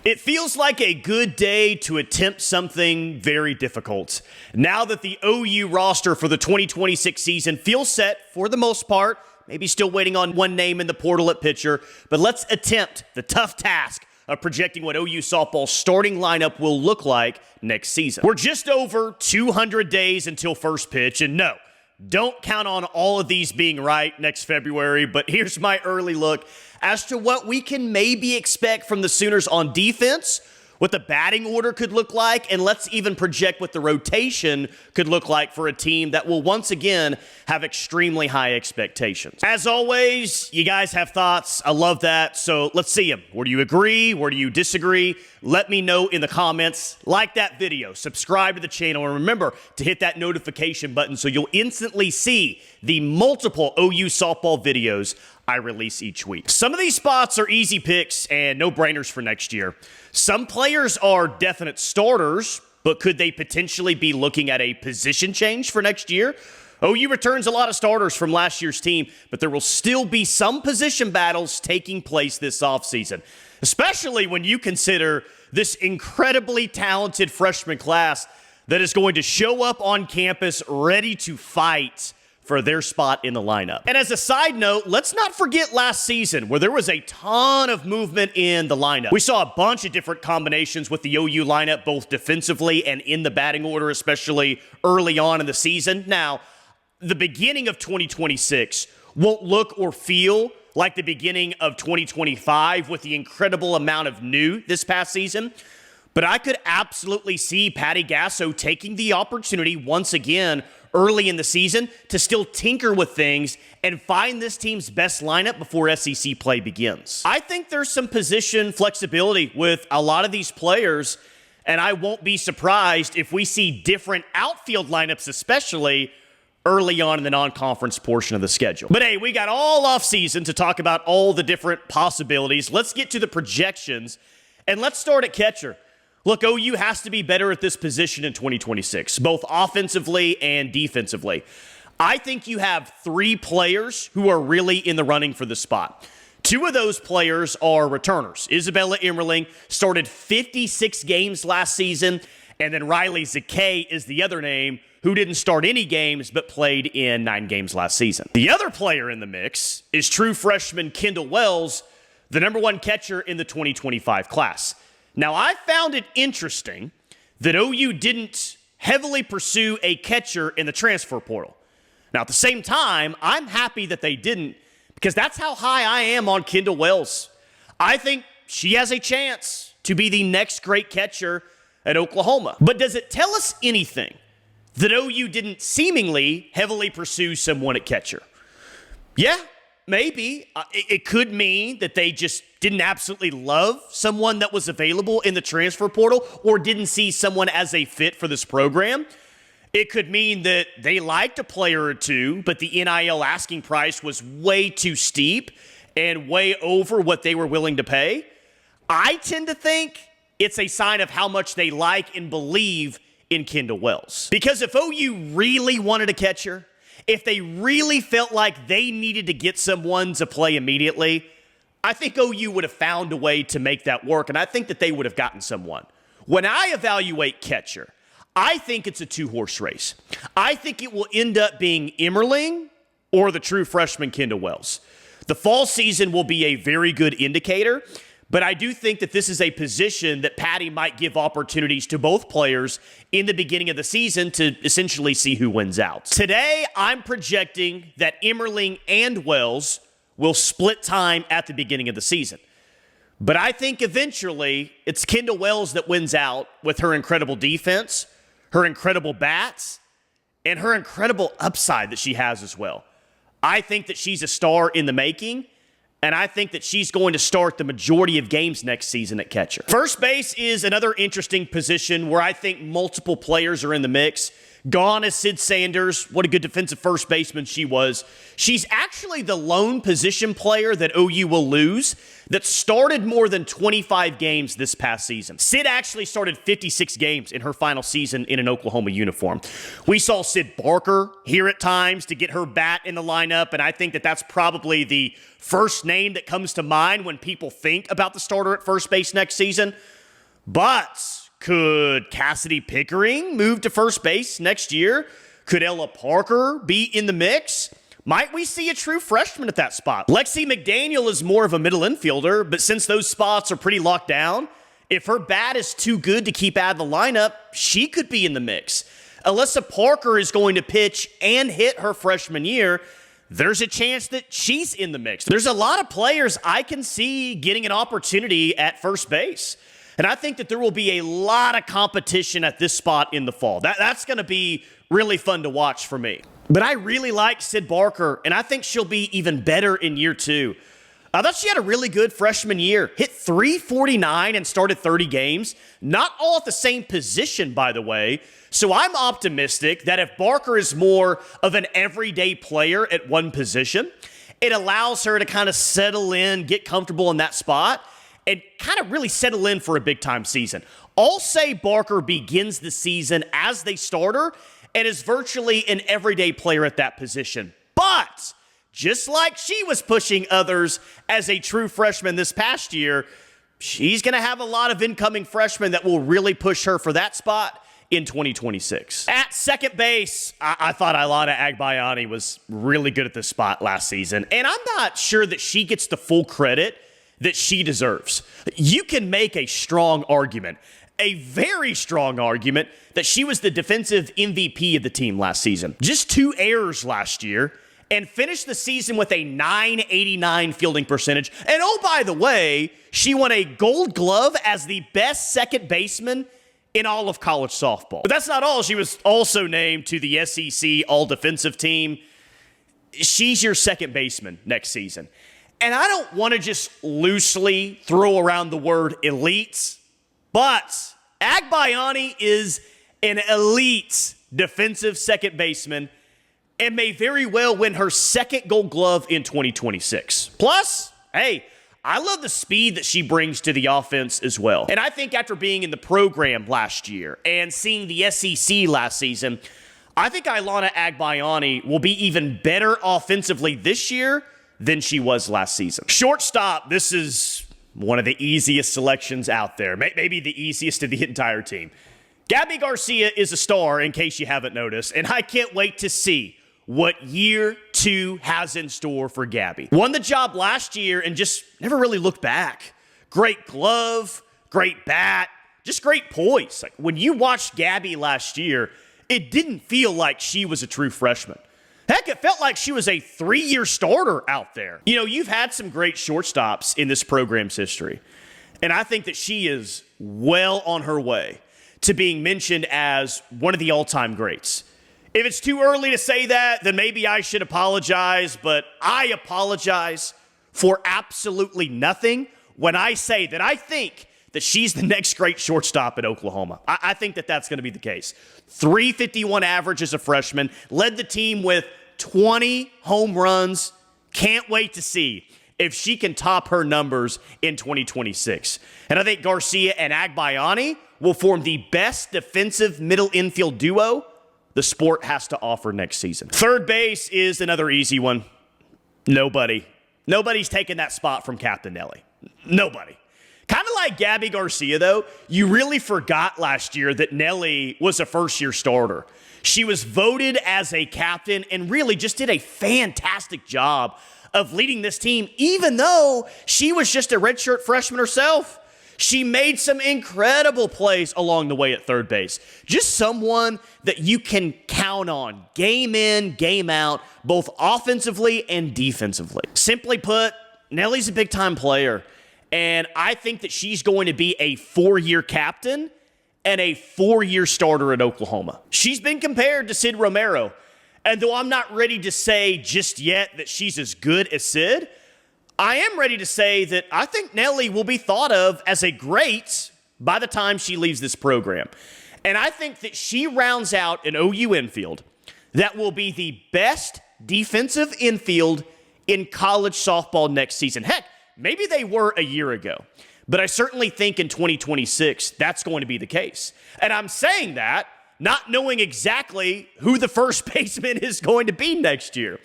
It feels like a good day to attempt something very difficult. Now that the OU roster for the 2026 season feels set for the most part, maybe still waiting on one name in the portal at pitcher, but let's attempt the tough task of projecting what OU softball's starting lineup will look like next season. We're just over 200 days until first pitch, and no, don't count on all of these being right next February, but here's my early look as to what we can maybe expect from the Sooners on defense, what the batting order could look like, and let's even project what the rotation could look like for a team that will once again have extremely high expectations. As always, you guys have thoughts. I love that. So let's see them. Where do you agree? Where do you disagree? Let me know in the comments. Like that video, subscribe to the channel, and remember to hit that notification button so you'll instantly see the multiple OU softball videos I release each week. Some of these spots are easy picks and no-brainers for next year. Some players are definite starters, but could they potentially be looking at a position change for next year? OU returns a lot of starters from last year's team, but there will still be some position battles taking place this offseason, especially when you consider this incredibly talented freshman class that is going to show up on campus ready to fight for their spot in the lineup. And as a side note, let's not forget last season where there was a ton of movement in the lineup. We saw a bunch of different combinations with the OU lineup, both defensively and in the batting order, especially early on in the season. Now, the beginning of 2026 won't look or feel like the beginning of 2025 with the incredible amount of new this past season. But I could absolutely see Patty Gasso taking the opportunity once again early in the season to still tinker with things and find this team's best lineup before SEC play begins. I think there's some position flexibility with a lot of these players, and I won't be surprised if we see different outfield lineups, especially early on in the non-conference portion of the schedule. But hey, we got all offseason to talk about all the different possibilities. Let's get to the projections, and let's start at catcher. Look, OU has to be better at this position in 2026, both offensively and defensively. I think you have three players who are really in the running for the spot. Two of those players are returners. Isabella Emmerling started 56 games last season, and then Riley Zakay is the other name who didn't start any games but played in 9 games last season. The other player in the mix is true freshman Kendall Wells, the number 1 catcher in the 2025 class. Now, I found it interesting that OU didn't heavily pursue a catcher in the transfer portal. Now, at the same time, I'm happy that they didn't because that's how high I am on Kendall Wells. I think she has a chance to be the next great catcher at Oklahoma. But does it tell us anything that OU didn't seemingly heavily pursue someone at catcher? Yeah, maybe. It could mean that they just didn't absolutely love someone that was available in the transfer portal or didn't see someone as a fit for this program. It could mean that they liked a player or two, but the NIL asking price was way too steep and way over what they were willing to pay. I tend to think it's a sign of how much they like and believe in Kendall Wells. Because if OU really wanted a catcher, if they really felt like they needed to get someone to play immediately, I think OU would have found a way to make that work, and I think that they would have gotten someone. When I evaluate catcher, I think it's a 2-horse race. I think it will end up being Emmerling or the true freshman Kendall Wells. The fall season will be a very good indicator, but I do think that this is a position that Patty might give opportunities to both players in the beginning of the season to essentially see who wins out. Today, I'm projecting that Emmerling and Wells will split time at the beginning of the season. But I think eventually it's Kendall Wells that wins out with her incredible defense, her incredible bats, and her incredible upside that she has as well. I think that she's a star in the making, and I think that she's going to start the majority of games next season at catcher. First base is another interesting position where I think multiple players are in the mix. Gone is Cyd Sanders. What a good defensive first baseman she was. She's actually the lone position player that OU will lose that started more than 25 games this past season. Cyd actually started 56 games in her final season in an Oklahoma uniform. We saw Sid Barker here at times to get her bat in the lineup, and I think that that's probably the first name that comes to mind when people think about the starter at first base next season. But could Cassidy Pickering move to first base next year? Could Ella Parker be in the mix? Might we see a true freshman at that spot? Lexi McDaniel is more of a middle infielder, but since those spots are pretty locked down, if her bat is too good to keep out of the lineup, she could be in the mix. Alyssa Parker is going to pitch and hit her freshman year. There's a chance that she's in the mix. There's a lot of players I can see getting an opportunity at first base. And I think that there will be a lot of competition at this spot in the fall. That's going to be really fun to watch for me. But I really like Sid Barker, and I think she'll be even better in year 2. I thought she had a really good freshman year. Hit .349 and started 30 games. Not all at the same position, by the way. So I'm optimistic that if Barker is more of an everyday player at one position, it allows her to kind of settle in, get comfortable in that spot, and kind of really settle in for a big-time season. I'll say Barker begins the season as the starter and is virtually an everyday player at that position. But just like she was pushing others as a true freshman this past year, she's going to have a lot of incoming freshmen that will really push her for that spot in 2026. At second base, I thought Ailana Agbayani was really good at this spot last season, and I'm not sure that she gets the full credit that she deserves. You can make a strong argument, a very strong argument, that she was the defensive MVP of the team last season. Just 2 errors last year, and finished the season with a .989 fielding percentage. And oh, by the way, she won a Gold Glove as the best second baseman in all of college softball. But that's not all. She was also named to the SEC All-Defensive Team. She's your second baseman next season. And I don't want to just loosely throw around the word elite, but Agbayani is an elite defensive second baseman and may very well win her second Gold Glove in 2026. Plus, hey, I love the speed that she brings to the offense as well. And I think after being in the program last year and seeing the SEC last season, I think Ailana Agbayani will be even better offensively this year than she was last season. Shortstop, this is one of the easiest selections out there, maybe the easiest of the entire team. Gabbie Garcia is a star, in case you haven't noticed, and I can't wait to see what year 2 has in store for Gabbie. Won the job last year and just never really looked back. Great glove, great bat, just great poise. Like when you watched Gabbie last year, it didn't feel like she was a true freshman. Heck, it felt like she was a 3-year starter out there. You know, you've had some great shortstops in this program's history, and I think that she is well on her way to being mentioned as one of the all-time greats. If it's too early to say that, then maybe I should apologize, but I apologize for absolutely nothing when I say that I think that she's the next great shortstop at Oklahoma. I think that that's going to be the case. .351 average as a freshman, led the team with 20 home runs. Can't wait to see if she can top her numbers in 2026. And I think Garcia and Agbayani will form the best defensive middle infield duo the sport has to offer next season. Third base is another easy one. Nobody's taking that spot from Captain Nelly. Nobody. Kind of like Gabbie Garcia, though, you really forgot last year that Nelly was a first-year starter. She was voted as a captain and really just did a fantastic job of leading this team, even though she was just a redshirt freshman herself. She made some incredible plays along the way at third base. Just someone that you can count on game in, game out, both offensively and defensively. Simply put, Nelly's a big-time player. And I think that she's going to be a 4-year captain and a 4-year starter at Oklahoma. She's been compared to Sid Romero. And though I'm not ready to say just yet that she's as good as Sid, I am ready to say that I think Nelly will be thought of as a great by the time she leaves this program. And I think that she rounds out an OU infield that will be the best defensive infield in college softball next season. Heck, maybe they were a year ago, but I certainly think in 2026, that's going to be the case. And I'm saying that not knowing exactly who the first baseman is going to be next year.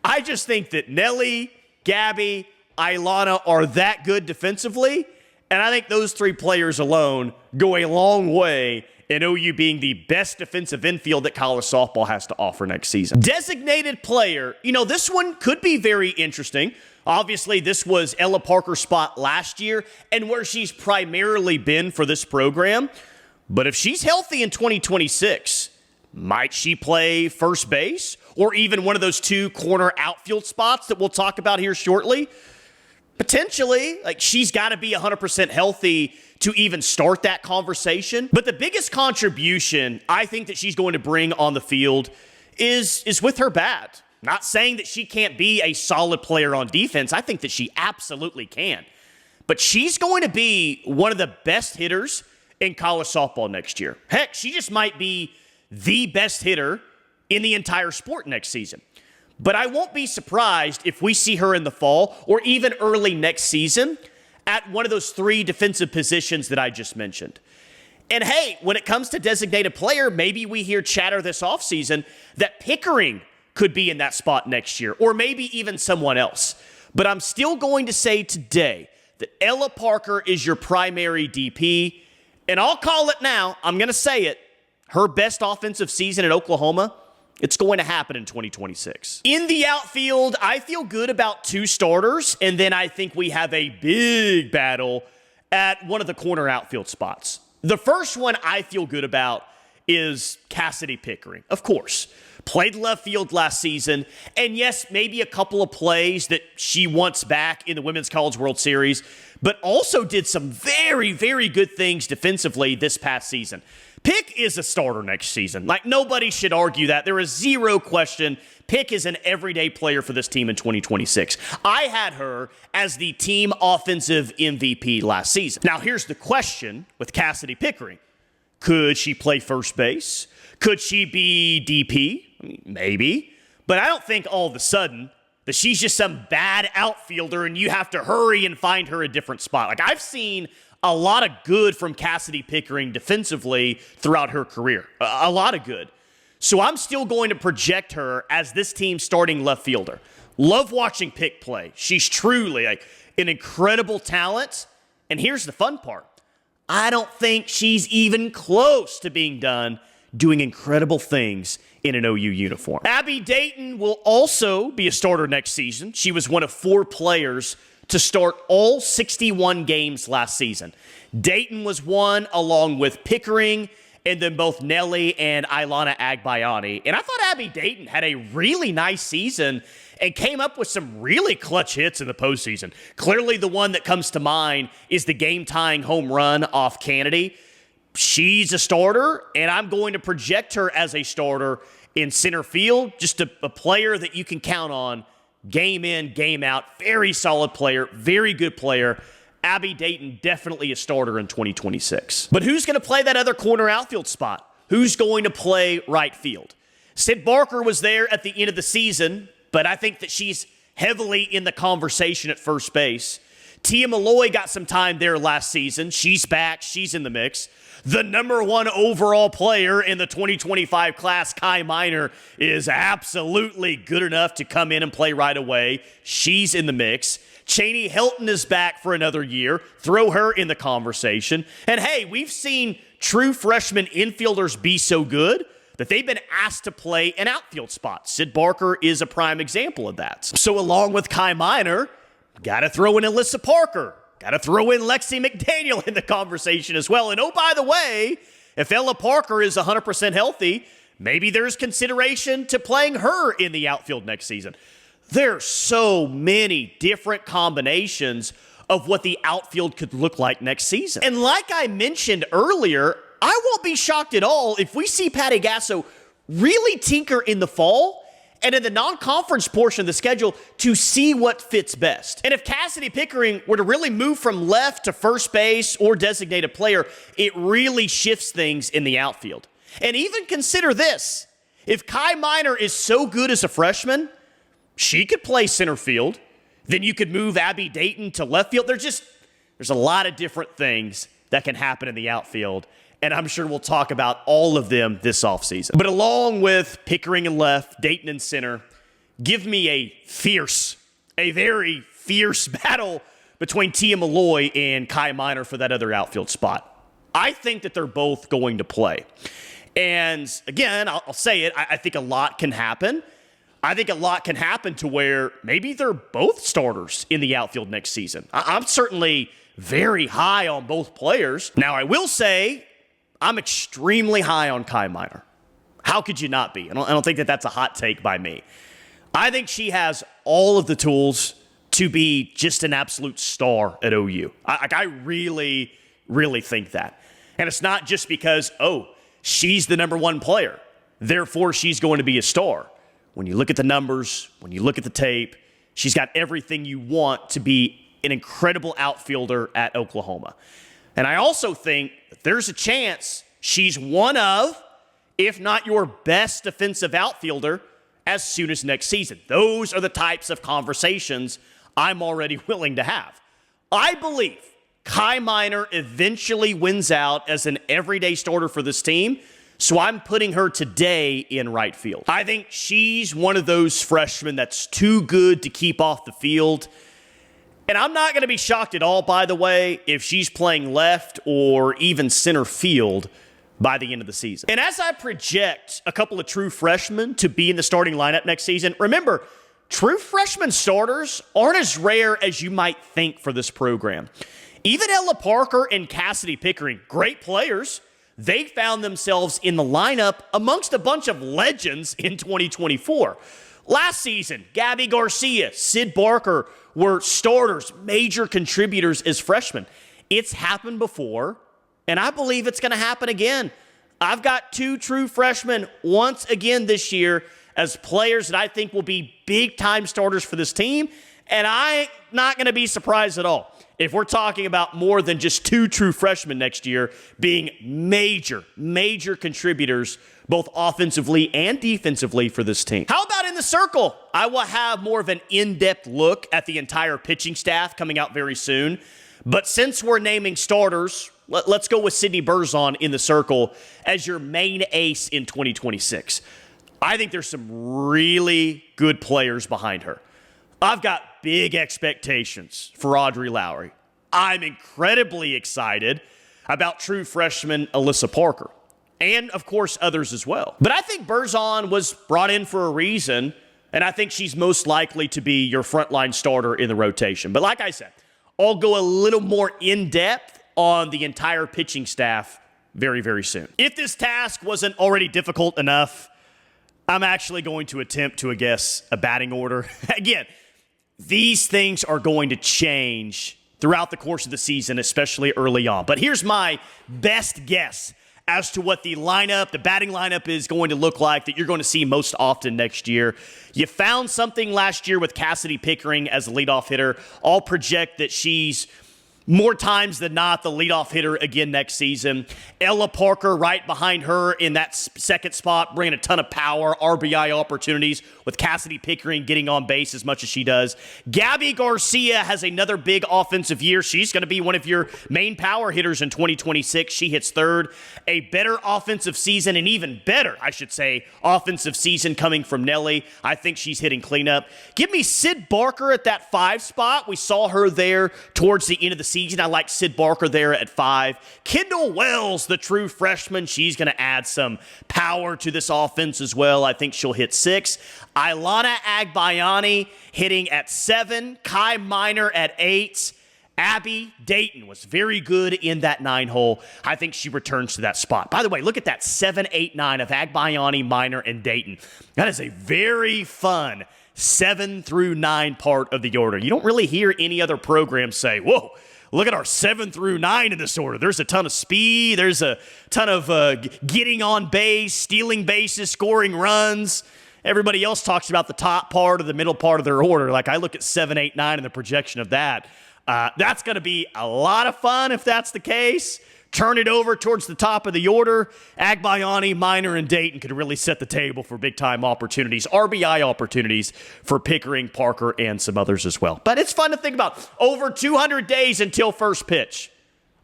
I just think that Nelly, Gabbie, Ailana are that good defensively, And I think those three players alone go a long way in OU being the best defensive infield that college softball has to offer next season. Designated player, this one could be very interesting. Obviously, this was Ella Parker's spot last year and where she's primarily been for this program. But if she's healthy in 2026, might she play first base or even one of those two corner outfield spots that we'll talk about here shortly? Potentially, she's got to be 100% healthy to even start that conversation. But the biggest contribution I think that she's going to bring on the field is with her bat. Not saying that she can't be a solid player on defense. I think that she absolutely can. But she's going to be one of the best hitters in college softball next year. Heck, she just might be the best hitter in the entire sport next season. But I won't be surprised if we see her in the fall or even early next season at one of those three defensive positions that I just mentioned. And hey, when it comes to designated player, maybe we hear chatter this offseason that Pickering could be in that spot next year, or maybe even someone else. But I'm still going to say today that Ella Parker is your primary DP, and I'll call it now. I'm going to say it. Her best offensive season at Oklahoma, it's going to happen in 2026. In the outfield, I feel good about two starters, and then I think we have a big battle at one of the corner outfield spots. The first one I feel good about is Cyd Pickering, of course. Played left field last season, and yes, maybe a couple of plays that she wants back in the Women's College World Series, but also did some very, very good things defensively this past season. Pick is a starter next season. Nobody should argue that. There is zero question. Pick is an everyday player for this team in 2026. I had her as the team offensive MVP last season. Now, here's the question with Cyd Pickering. Could she play first base? Could she be DP? Maybe. But I don't think all of a sudden that she's just some bad outfielder and you have to hurry and find her a different spot. I've seen a lot of good from Cyd Pickering defensively throughout her career. A lot of good. So I'm still going to project her as this team's starting left fielder. Love watching Pick play. She's truly an incredible talent. And here's the fun part. I don't think she's even close to being done doing incredible things in an OU uniform. Abby Dayton will also be a starter next season. She was one of 4 players to start all 61 games last season. Dayton was one along with Pickering and then both Nelly and Ailana Agbayani. And I thought Abby Dayton had a really nice season and came up with some really clutch hits in the postseason. Clearly the one that comes to mind is the game-tying home run off Kennedy. She's a starter, and I'm going to project her as a starter in center field, just a player that you can count on game in, game out. Very solid player, very good player. Abby Dayton, definitely a starter in 2026. But who's going to play that other corner outfield spot? Who's going to play right field? Sid Barker was there at the end of the season, but I think that she's heavily in the conversation at first base. Tia Malloy got some time there last season. She's back. She's in the mix. The number 1 overall player in the 2025 class, Kai Minor, is absolutely good enough to come in and play right away. She's in the mix. Cheney Helton is back for another year. Throw her in the conversation. And hey, we've seen true freshman infielders be so good that they've been asked to play an outfield spot. Sid Barker is a prime example of that. So along with Kai Minor, got to throw in Alyssa Parker. Got to throw in Lexi McDaniel in the conversation as well. And oh, by the way, if Ella Parker is 100% healthy, maybe there's consideration to playing her in the outfield next season. There's so many different combinations of what the outfield could look like next season. And like I mentioned earlier, I won't be shocked at all if we see Patty Gasso really tinker in the fall and in the non-conference portion of the schedule to see what fits best. And if Cyd Pickering were to really move from left to first base or designated player, it really shifts things in the outfield. And even consider this. If Kai Minor is so good as a freshman, she could play center field. Then you could move Abby Dayton to left field. There's a lot of different things that can happen in the outfield. And I'm sure we'll talk about all of them this offseason. But along with Pickering in left, Dayton in center, give me a very fierce battle between Tia Malloy and Kai Minor for that other outfield spot. I think that they're both going to play. And again, I'll say it, I think a lot can happen. I think a lot can happen to where maybe they're both starters in the outfield next season. I'm certainly very high on both players. Now, I will say I'm extremely high on Kai Minor. How could you not be? I don't think that that's a hot take by me. I think she has all of the tools to be just an absolute star at OU. I really, really think that. And it's not just because, she's the number one player, therefore she's going to be a star. When you look at the numbers, when you look at the tape, she's got everything you want to be an incredible outfielder at Oklahoma. And I also think that there's a chance she's one of, if not your best defensive outfielder as soon as next season. Those are the types of conversations I'm already willing to have. I believe Kai Minor eventually wins out as an everyday starter for this team, so I'm putting her today in right field. I think she's one of those freshmen that's too good to keep off the field. And I'm not going to be shocked at all, by the way, if she's playing left or even center field by the end of the season. And as I project a couple of true freshmen to be in the starting lineup next season, remember, true freshman starters aren't as rare as you might think for this program. Even Ella Parker and Cassidy Pickering, great players, they found themselves in the lineup amongst a bunch of legends in 2024. Last season, Gabbie Garcia, Sid Barker were starters, major contributors as freshmen. It's happened before, and I believe it's going to happen again. I've got two true freshmen once again this year as players that I think will be big-time starters for this team, and I'm not going to be surprised at all if we're talking about more than just two true freshmen next year being major contributors, both offensively and defensively for this team. How about in the circle? I will have more of an in-depth look at the entire pitching staff coming out very soon. But since we're naming starters, let's go with Sydney Berzon in the circle as your main ace in 2026. I think there's some really good players behind her. I've got big expectations for Audrey Lowry. I'm incredibly excited about true freshman Alyssa Parker, and of course others as well. But I think Berzon was brought in for a reason, and I think she's most likely to be your frontline starter in the rotation. But like I said, I'll go a little more in-depth on the entire pitching staff very, very soon. If this task wasn't already difficult enough, I'm actually going to attempt to guess a batting order. Again, these things are going to change throughout the course of the season, especially early on. But here's my best guess as to what the batting lineup is going to look like that you're going to see most often next year. You found something last year with Cassidy Pickering as a leadoff hitter. I'll project that she's more times than not the leadoff hitter again next season. Ella Parker right behind her in that second spot, bringing a ton of power, RBI opportunities with Cassidy Pickering getting on base as much as she does. Gabbie Garcia has another big offensive year. She's going to be one of your main power hitters in 2026. She hits third. A better offensive season, and even better, I should say, offensive season coming from Nelly. I think she's hitting cleanup. Give me Sid Barker at that 5 spot. We saw her there towards the end of the season. I like Sid Barker there at 5. Kendall Wells, the true freshman, she's going to add some power to this offense as well. I think she'll hit 6. Ailana Agbayani hitting at 7. Kai Minor at 8. Abby Dayton was very good in that 9 hole. I think she returns to that spot. By the way, look at that 7, 8, 9 of Agbayani, Minor, and Dayton. That is a very fun 7 through 9 part of the order. You don't really hear any other program say, whoa, look at our 7 through 9 in this order. There's a ton of speed. There's a ton of getting on base, stealing bases, scoring runs. Everybody else talks about the top part or the middle part of their order. Like I look at 7, 8, 9 and the projection of that. That's going to be a lot of fun if that's the case. Turn it over towards the top of the order. Agbayani, Minor, and Dayton could really set the table for big-time opportunities, RBI opportunities for Pickering, Parker, and some others as well. But it's fun to think about. Over 200 days until first pitch.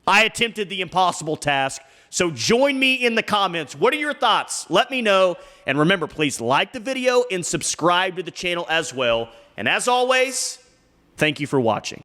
I attempted the impossible task. So join me in the comments. What are your thoughts? Let me know. And remember, please like the video and subscribe to the channel as well. And as always, thank you for watching.